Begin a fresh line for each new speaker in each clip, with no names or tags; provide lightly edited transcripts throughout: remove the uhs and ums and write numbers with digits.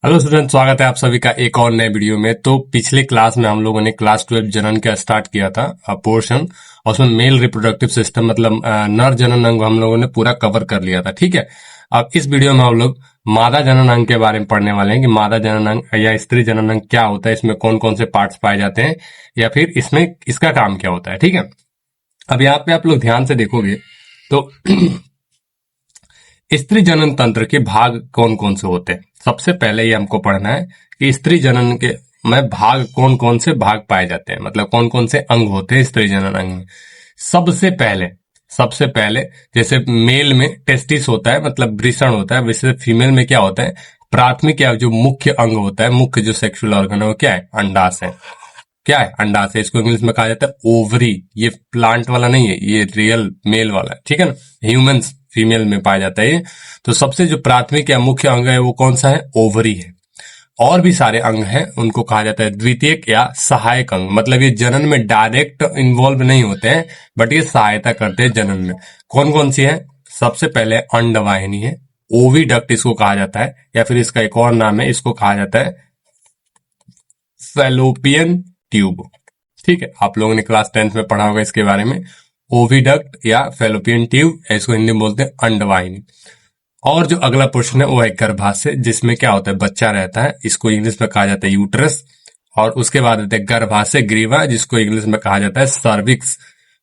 Hello student, स्वागत है आप सभी का एक और नए वीडियो में। तो पिछले क्लास में हम लोगों ने क्लास 12 जनन का स्टार्ट किया था पोर्शन, और उसमें मेल रिप्रोडक्टिव सिस्टम मतलब नर जनन अंग हम लोगों ने पूरा कवर कर लिया था। ठीक है, अब इस वीडियो में हम लोग मादा जनन अंग के बारे में पढ़ने वाले हैं कि मादा जनन अंग या स्त्री जनन अंग क्या होता है, इसमें कौन कौन से पार्ट्स पाए जाते हैं, या फिर इसमें इसका काम क्या होता है। ठीक है, अब यहाँ पे आप लोग ध्यान से देखोगे तो स्त्री जनन तंत्र के भाग कौन कौन से होते हैं। सबसे पहले ये हमको पढ़ना है कि स्त्री जनन के में भाग कौन कौन से भाग पाए जाते हैं, मतलब कौन कौन से अंग होते हैं स्त्री जनन अंग में। सबसे पहले जैसे मेल में टेस्टिस होता है, मतलब वृषण होता है, वैसे फीमेल में क्या होता है, प्राथमिक या जो मुख्य अंग होता है, मुख्य जो सेक्सुअल ऑर्गन है वो क्या है, अंडाशय। क्या है, अंडाशय। इसको इंग्लिश में कहा जाता है ओवरी। ये प्लांट वाला नहीं है, ये रियल मेल वाला है। ठीक है ना, ह्यूमंस फीमेल में पाया जाता है ये। तो सबसे जो प्राथमिक या मुख्य अंग है वो कौन सा है, ओवरी है। और भी सारे अंग हैं, उनको कहा जाता है द्वितीयक या सहायक अंग। मतलब ये जनन में डायरेक्ट इन्वॉल्व नहीं होते हैं, बट ये सहायता करते हैं जनन में। कौन कौन सी है, सबसे पहले अंडवाहिनी है, ओविडक्ट इसको कहा जाता है, या फिर इसका एक और नाम है, इसको कहा जाता है फैलोपियन ट्यूब। ठीक है, आप लोगों ने क्लास 10th में पढ़ा होगा इसके बारे में, ओविडक्ट या फैलोपियन ट्यूब, इसको हिंदी में बोलते हैं अंडवाहिनी। और जो अगला प्रश्न है वो है गर्भाशय, जिसमें क्या होता है, बच्चा रहता है, इसको इंग्लिश में कहा जाता है यूट्रस। और उसके बाद होता है गर्भाशय ग्रीवा, जिसको इंग्लिश में कहा जाता है सर्विक्स।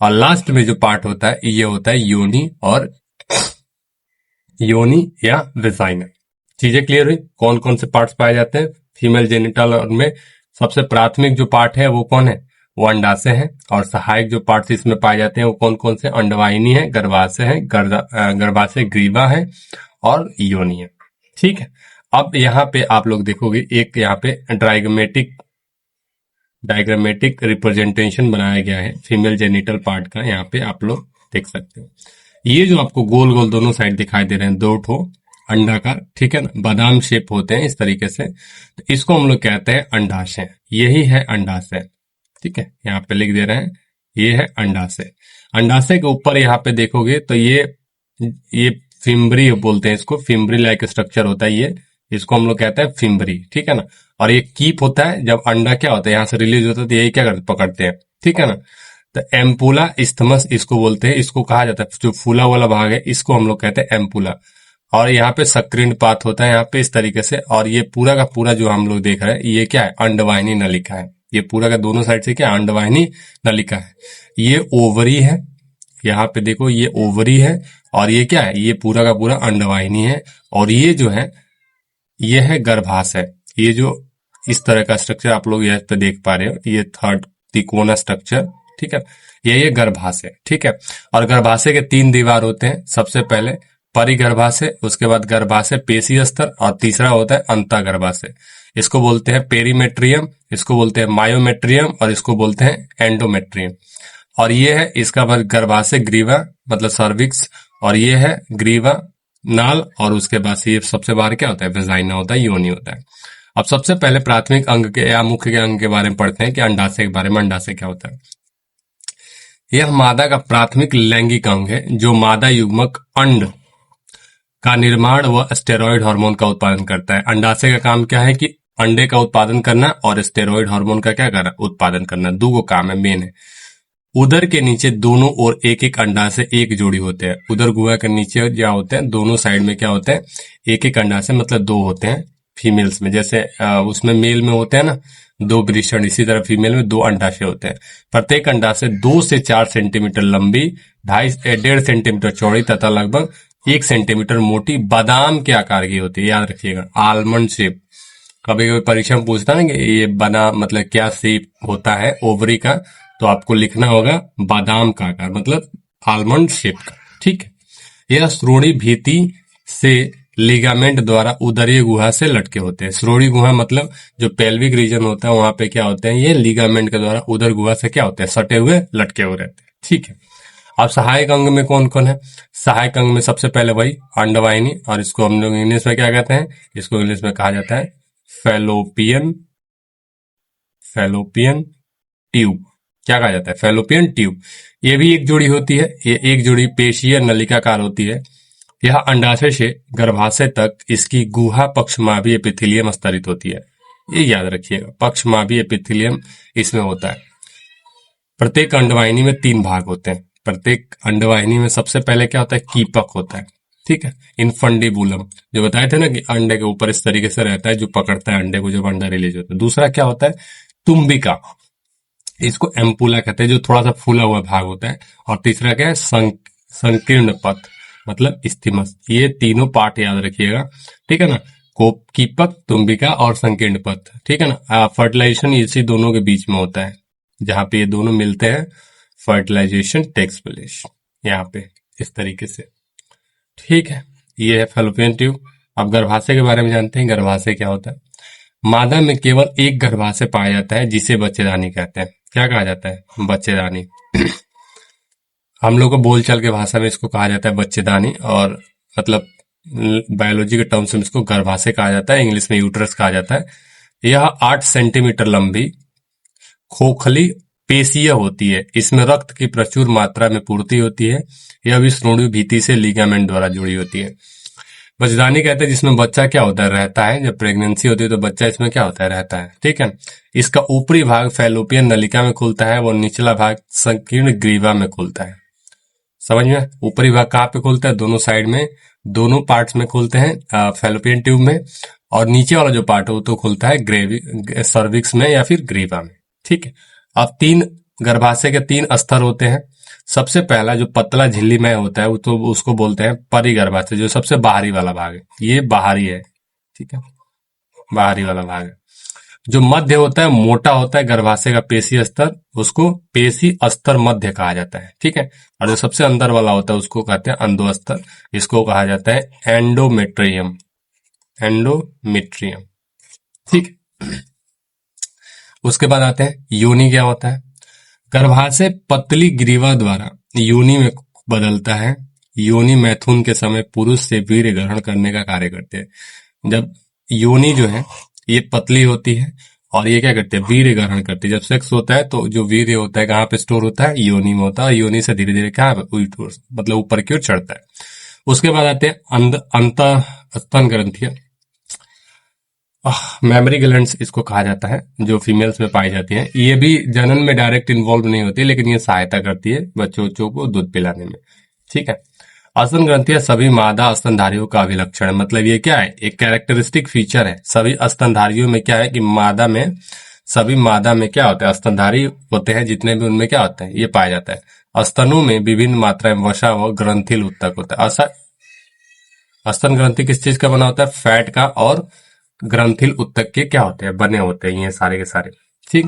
और लास्ट में जो पार्ट होता है ये होता है योनि, और योनि या वेजाइना। चीजें क्लियर हुई, कौन कौन से पार्ट्स पाए जाते हैं फीमेल जेनिटल में। सबसे प्राथमिक जो पार्ट है वो कौन है, वो अंडाशय है। और सहायक जो पार्ट्स इसमें पाए जाते हैं वो कौन कौन से, अंडवाहिनी है, गर्भाशय है, गर्भाशय ग्रीवा है, और योनि है। ठीक है, अब यहाँ पे आप लोग देखोगे एक यहाँ पे डायग्रामेटिक रिप्रेजेंटेशन बनाया गया है फीमेल जेनिटल पार्ट का। यहाँ पे आप लोग देख सकते हो, ये जो आपको गोल गोल दोनों साइड दिखाई दे रहे हैं, दो ठो अंडाकार, ठीक है ना, बादाम शेप होते हैं इस तरीके से, तो इसको हम लोग कहते हैं अंडाशय। यही है अंडाशय। ठीक है, यहाँ पे लिख दे रहे हैं, ये है अंडाशय। अंडाशय के ऊपर यहाँ पे देखोगे तो ये फिम्बरी बोलते हैं इसको, फिम्बरी लाइक स्ट्रक्चर होता है ये, इसको हम लोग कहते हैं फिम्बरी। ठीक है ना, और ये कीप होता है, जब अंडा क्या होता है यहाँ से रिलीज होता है तो यही क्या करते, पकड़ते हैं। ठीक है ना, तो एम्पुला इस्थमस इसको बोलते हैं, इसको कहा जाता है, जो फूला वाला भाग है इसको हम लोग कहते हैं एम्पुला। और यहाँ पे सक्रिंड पाथ होता है यहाँ पे इस तरीके से, और ये पूरा का पूरा जो हम लोग देख रहे हैं ये क्या है, अंडवाहिनी नलिका है। ये पूरा का दोनों साइड से क्या, अंडवाहिनी नलिका है। ये ओवरी है, यहाँ पे देखो ये ओवरी है, और ये क्या है, ये पूरा का पूरा अंडवाहिनी है। और ये जो है ये है गर्भाशय। ये जो इस तरह का स्ट्रक्चर आप लोग यहाँ पे देख पा रहे हो, ये थर्ड तिकोना स्ट्रक्चर। ठीक है, ये गर्भाशय। ठीक है, और गर्भाशय के 3 दीवार होते हैं। सबसे पहले परिगर्भाशय, उसके बाद गर्भाशय पेशी स्तर, और तीसरा होता है अंतःगर्भाशय। इसको बोलते हैं पेरीमेट्रियम, इसको बोलते हैं मायोमेट्रियम, और इसको बोलते हैं एंडोमेट्रियम। और ये है इसका गर्भाशय ग्रीवा मतलब सर्विक्स, और ये है ग्रीवा नाल, और उसके बाद से ये सबसे बाहर क्या होता है, वेजाइना होता है, योनि होता है। अब सबसे पहले प्राथमिक अंग के या मुख्य के अंग के बारे में पढ़ते हैं कि अंडाशय के बारे में। अंडाशय क्या होता है, यह मादा का प्राथमिक लैंगिक अंग है जो मादा युग्मक अंड का निर्माण व स्टेरॉयड हार्मोन का उत्पादन करता है। अंडाशय का काम क्या है कि अंडे का उत्पादन करना और स्टेरॉयड हार्मोन का क्या करना, उत्पादन करना। दो काम है, मेन है। उदर के नीचे दोनों ओर एक एक अंडाशय एक जोड़ी होते हैं। उदर गुहा के नीचे क्या होते हैं, दोनों साइड में क्या होते हैं, एक एक अंडाशय, मतलब 2 होते हैं फीमेल्स में। जैसे उसमें मेल में होते हैं ना 2 वृषण, इसी तरह फीमेल में 2 अंडाशय होते हैं। प्रत्येक अंडाशय 2 से 4 सेंटीमीटर लंबी, 1.5 सेंटीमीटर चौड़ी तथा लगभग 1 सेंटीमीटर मोटी बादाम के आकार की होती है। याद रखिएगा, आलमंड शेप। कभी कभी परीक्षा में पूछता है ना कि ये बना मतलब क्या शेप होता है ओवरी का, तो आपको लिखना होगा बादाम का आकार, मतलब आलमंड शेप का। ठीक है, यह श्रोणी भीति से लिगामेंट द्वारा उदरीय गुहा से लटके होते हैं। श्रोणी गुहा मतलब जो पेल्विक रीजन होता है वहां पे क्या होते हैं, ये लिगामेंट के द्वारा उदर गुहा से क्या होते हैं, सटे हुए लटके हुए रहते हैं। ठीक है, अब सहायक अंग में कौन कौन है। सहायक अंग में सबसे पहले वही अंडवाहिनी, और इसको हम लोग इंग्लिश में क्या कहते हैं, इसको इंग्लिश में कहा जाता है फैलोपियन फैलोपियन ट्यूब। क्या कहा जाता है, फैलोपियन ट्यूब। ये भी एक जोड़ी होती है, ये एक जोड़ी पेशीय नलिकाकार होती है। यह अंडाशय से गर्भाशय तक इसकी गुहा पक्षमावी एपिथेलियम स्तरित होती है। ये याद रखिएगा, पक्षमावी एपिथेलियम इसमें होता है। प्रत्येक अंडवाहिनी में 3 भाग होते हैं। प्रत्येक अंडवाहिनी में सबसे पहले क्या होता है, कीपक होता है, ठीक है, इनफंडिबुलम, जो बताए थे ना कि अंडे के ऊपर इस तरीके से रहता है जो पकड़ता है अंडे को जब अंडा रिलीज होता है। दूसरा क्या होता है, तुम्बिका, इसको एम्पुला कहते हैं, जो थोड़ा सा फूला हुआ भाग होता है। और तीसरा क्या है, संकीर्ण पथ, मतलब स्थिमस। ये तीनों पार्ट याद रखिएगा, ठीक है ना, कोप, कीपक, तुम्बिका और संकीर्ण पथ, ठीक है ना। फर्टिलाइजेशन इसी दोनों के बीच में होता है, जहां पे ये दोनों मिलते हैं फर्टिलाइजेशन टेक्स प्लेस, यहाँ पे इस तरीके से, ठीक है। ये है फैलोपियन ट्यूब। अब गर्भाशय के बारे में जानते हैं। गर्भाशय क्या होता है, मादा में केवल एक गर्भाशय पाया जाता है जिसे बच्चेदानी कहते हैं। क्या कहा जाता है, बच्चेदानी। हम लोग को बोलचाल के भाषा में इसको कहा जाता है बच्चेदानी, और मतलब बायोलॉजी के टर्म्स में इसको गर्भाशय कहा जाता है, इंग्लिश में यूट्रस कहा जाता है। यह 8 सेंटीमीटर लंबी खोखली पेशीय होती है। इसमें रक्त की प्रचुर मात्रा में पूर्ति होती है। यह भी श्रोणि भित्ति से लिगामेंट द्वारा जुड़ी होती है। बच्चेदानी कहते हैं जिसमें बच्चा क्या होता है, रहता है। जब प्रेगनेंसी होती है तो बच्चा इसमें क्या होता है, रहता है, ठीक है। इसका ऊपरी भाग फैलोपियन नलिका में खुलता है, और निचला भाग संकीर्ण ग्रीवा में खुलता है। समझ में, ऊपरी भाग कहाँ पे खुलता है, दोनों साइड में, दोनों पार्ट्स में खुलते हैं फैलोपियन ट्यूब में। और नीचे वाला जो पार्ट है वो तो खुलता है सर्विक्स में या फिर ग्रीवा में, ठीक है। अब गर्भाशय के 3 स्तर होते हैं। सबसे पहला जो पतला झिल्लीमय होता है वो तो उसको बोलते हैं परिगर्भाशय, जो सबसे बाहरी वाला भाग है, ये बाहरी है, ठीक है, बाहरी वाला भाग है। जो मध्य होता है, मोटा होता है गर्भाशय का पेशी स्तर, उसको पेशी स्तर मध्य कहा जाता है, ठीक है। और जो सबसे अंदर वाला होता है उसको कहते हैं अंडोस्तर, इसको कहा जाता है एंडोमेट्रियम, एंडोमेट्रियम, ठीक। उसके बाद आते हैं योनि। क्या होता है, गर्भाशय पतली ग्रीवा द्वारा योनि में बदलता है। योनि मैथुन के समय पुरुष से वीर्य ग्रहण करने का कार्य करते हैं। जब योनि जो है ये पतली होती है और ये क्या करते हैं, वीर्य ग्रहण करती है। जब सेक्स होता है तो जो वीर्य होता है कहाँ पे स्टोर होता है, योनि में होता है। योनि से धीरे धीरे क्या मतलब ऊपर की ओर चढ़ता है। उसके बाद आते हैं अंत स्तन ग्रंथियां, मेमोरी ग्लैंड्स इसको कहा जाता है, जो फीमेल्स में पाई जाती हैं। ये भी जनन में डायरेक्ट इन्वॉल्व नहीं होती, लेकिन ये सहायता करती है बच्चों को दूध पिलाने में, ठीक है। स्तन ग्रंथियां सभी मादा स्तनधारियों का अभिलक्षण है। मतलब ये क्या है, एक कैरेक्टरिस्टिक फीचर है सभी स्तनधारियों में। क्या है कि सभी मादा में क्या होता है, स्तनधारी होते हैं जितने भी, उनमें क्या होता है, ये पाया जाता है। स्तनों में विभिन्न मात्रा में वसा व ग्रंथिल उत्तक होता है। स्तन ग्रंथि किस चीज का बना होता है, फैट का, और ग्रंथिल उत्तक के क्या होते हैं, बने होते हैं ये सारे के सारे, ठीक।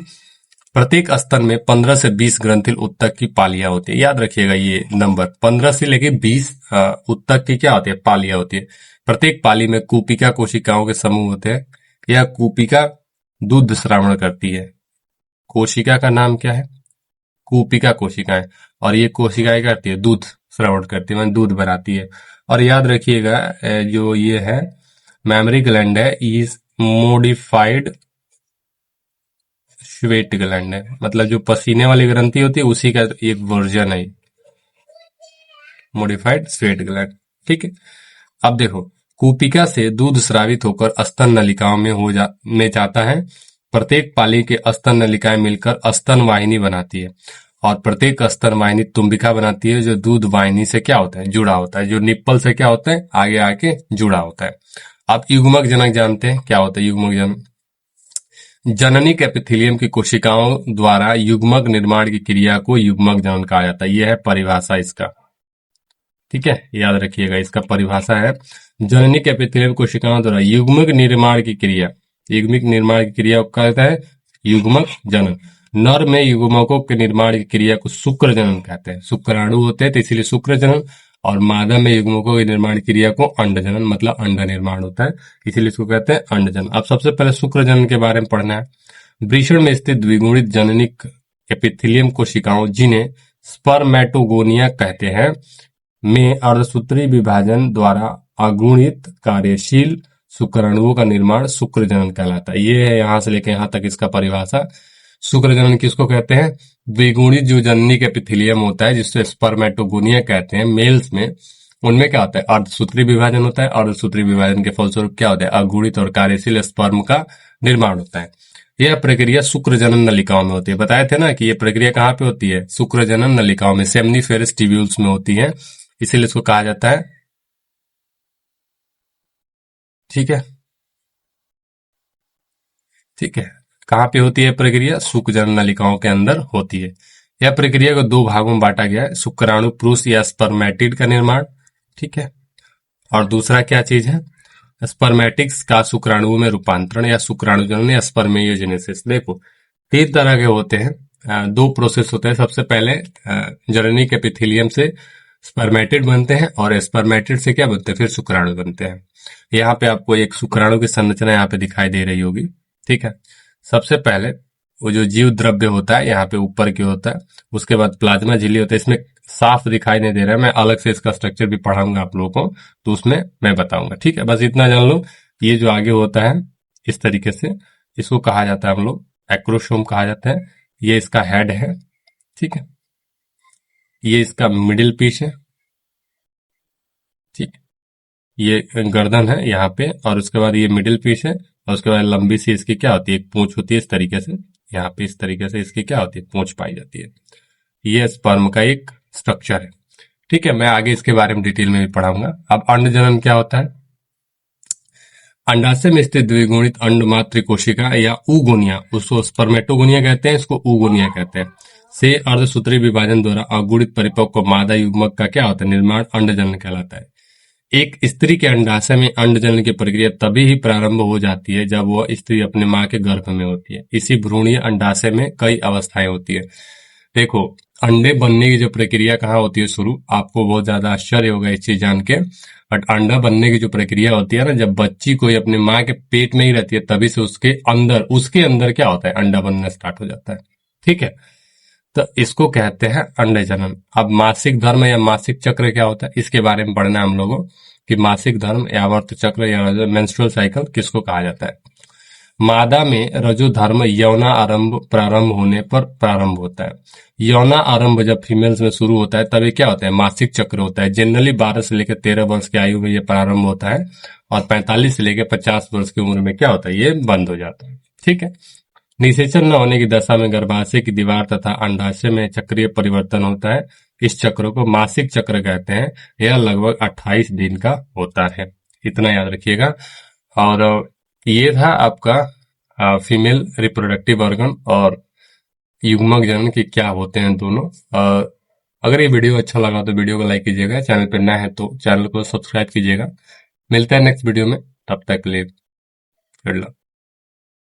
प्रत्येक स्तन में 15 से 20 ग्रंथिल उत्तक की पालियां होती है। याद रखिएगा ये नंबर, 15 से लेके 20 उत्तक की क्या होती है, पालियां होती है। प्रत्येक पाली में कूपिका कोशिकाओं के समूह होते हैं। यह कूपिका दूध श्रावण करती है। कोशिका का नाम क्या है, कूपिका कोशिकाएं। और ये कोशिकाएं करती है, दूध श्रावण करती है, मतलब दूध बनाती है। और याद रखिएगा जो ये है मेमोरी ग्लैंड है, इज मोडिफाइड स्वेट ग्लैंड है। मतलब जो पसीने वाली ग्रंथि होती है उसी का एक वर्जन है मोडिफाइड स्वेट ग्लैंड, ठीक है। अब देखो, कूपिका से दूध स्रावित होकर स्तन नलिकाओं में जाता है। प्रत्येक पाली के स्तन नलिकाएं मिलकर स्तन वाहिनी बनाती है, और प्रत्येक स्तन वाहिनी तुम्बिका बनाती है, जो दूध वाहिनी से क्या होता है, जुड़ा होता है, जो निप्पल से क्या होता है, आगे आके जुड़ा होता है। आप युग्मक जनक जानते हैं, क्या होता है युग्मक जनक, जननिक एपिथेलियम की कोशिकाओं द्वारा युग्मक निर्माण की क्रिया को युग्मक जनन कहा जाता है। यह है परिभाषा इसका, ठीक है, याद रखिएगा इसका परिभाषा है, जननिक एपिथेलियम कोशिकाओं द्वारा युग्मक निर्माण की क्रिया, युग्मक निर्माण की क्रिया को कहता है युग्मक जनन। नर में युग्मकों के निर्माण की क्रिया को शुक्र जनन कहते हैं। शुक्राणु होते हैं तो इसीलिए शुक्र जनन। और मादा में युग्मकों के निर्माण क्रिया को अंड जनन, मतलब अंड निर्माण होता है, इसीलिए इसको कहते हैं अंड जनन। अब सबसे पहले शुक्र जनन के बारे में पढ़ना है। वृषण में स्थित द्विगुणित जननिक एपिथेलियम कोशिकाओं, जिन्हें स्पर्मेटोगोनिया कहते हैं, में अर्धसूत्री विभाजन द्वारा अगुणित कार्यशील शुक्राणुओं का निर्माण शुक्र जनन कहलाता है। ये है यहां से लेकर यहां तक इसका परिभाषा। शुक्र जनन किसको कहते हैं, द्विगुणित जो जननिक एपिथेलियम होता है जिससे स्पर्मेटोगोनिया कहते हैं, मेल्स में उनमें क्या होता है, अर्धसूत्री विभाजन होता है। अर्धसूत्री विभाजन के फलस्वरूप क्या होता है, अगुणित और कार्यशील स्पर्म का निर्माण होता है। यह प्रक्रिया शुक्र जनन नलिकाओं में होती है। बताए थे ना कि यह प्रक्रिया कहाँ पे होती है, शुक्र जनन नलिकाओं में, सेमनीफेरस ट्यूब्यूल्स में होती है, इसीलिए इसको कहा जाता है। ठीक है, ठीक है। कहाँ पे होती है प्रक्रिया, शुक्र जनन नलिकाओं के अंदर होती है। यह प्रक्रिया को दो भागों में बांटा गया है, शुक्राणु पुरुष या स्पर्मेटिड का निर्माण, ठीक है, और दूसरा क्या चीज है, स्पर्मेटिक्स का शुक्राणुओं में रूपांतरण या शुक्राणु जनन या स्पर्मेयोजेनेसिस। देखो, तीन तरह के होते हैं, दो प्रोसेस होते हैं। सबसे पहले जननी के एपिथेलियम से स्पर्मेटिड बनते हैं, और स्पर्मेटिड से क्या बनते हैं, फिर शुक्राणु बनते हैं। यहाँ पे आपको एक शुक्राणु की संरचना यहाँ पे दिखाई दे रही होगी, ठीक है। सबसे पहले वो जो जीव द्रव्य होता है यहाँ पे ऊपर की होता है, उसके बाद प्लाज्मा झिल्ली होता है। इसमें साफ दिखाई नहीं दे रहा है, मैं अलग से इसका स्ट्रक्चर भी पढ़ाऊंगा आप लोगों को, तो उसमें मैं बताऊंगा, ठीक है। बस इतना जान लो, ये जो आगे होता है इस तरीके से, इसको कहा जाता है हम लोग एक्रोसोम कहा जाता है। ये इसका हेड है, ठीक है, ये इसका मिडिल पीस है, ठीक, ये गर्दन है यहाँ पे, और उसके बाद ये मिडिल पीस है, और उसके बाद लंबी सी इसकी क्या होती है, एक पूंछ होती है इस तरीके से, यहाँ पे इस तरीके से इसकी क्या होती है, पूंछ पाई जाती है। ये स्पर्म का एक स्ट्रक्चर है, ठीक है। मैं आगे इसके बारे में डिटेल में भी पढ़ाऊंगा। अब अंड जनन क्या होता है, अंडाशय में स्थित द्विगुणित अंड मात्र कोशिका या उगोनिया, उसको स्पर्मेटोगोनिया कहते हैं, इसको उगोनिया कहते हैं, से अर्धसूत्री विभाजन द्वारा अगुणित परिपक्व मादा युग्मक का क्या होता है, निर्माण अंड जनन कहलाता है। एक स्त्री के अंडाशय में अंड जनन की प्रक्रिया तभी ही प्रारंभ हो जाती है जब वह स्त्री अपने मां के गर्भ में होती है। इसी भ्रूणीय अंडाशय में कई अवस्थाएं होती है। देखो, अंडे बनने की जो प्रक्रिया कहाँ होती है शुरू, आपको बहुत ज्यादा आश्चर्य होगा इस चीज जान के, बट अंडा बनने की जो प्रक्रिया होती है ना, जब बच्ची कोई अपने माँ के पेट में ही रहती है तभी से उसके अंदर क्या होता है, अंडा बनना स्टार्ट हो जाता है, ठीक है। तो इसको कहते हैं अंडे जनन। अब मासिक धर्म या मासिक चक्र क्या होता है, इसके बारे में पढ़ना है हम लोगों कि मासिक धर्म या वर्त चक्र या मेंस्ट्रुअल साइकिल किसको कहा जाता है। मादा में रजो धर्म यौना आरंभ प्रारंभ होने पर प्रारंभ होता है। यौना आरंभ जब फीमेल्स में शुरू होता है तभी क्या होता है, मासिक चक्र होता है। जनरली 12 से लेकर 13 वर्ष की आयु में ये प्रारंभ होता है, और 45 से लेकर 50 वर्ष की उम्र में क्या होता है, ये बंद हो जाता है, ठीक है। निषेचन न होने की दशा में गर्भाशय की दीवार तथा अंडाशय में चक्रीय परिवर्तन होता है। इस चक्र को मासिक चक्र कहते हैं। यह लगभग 28 दिन का होता है, इतना याद रखिएगा। और ये था आपका फीमेल रिप्रोडक्टिव ऑर्गन और युग्मक जनन की क्या होते हैं दोनों। अगर ये वीडियो अच्छा लगा तो वीडियो को लाइक कीजिएगा, चैनल पर नया है तो चैनल को सब्सक्राइब कीजिएगा। मिलते हैं नेक्स्ट वीडियो में, तब तक के लिए गुड लक।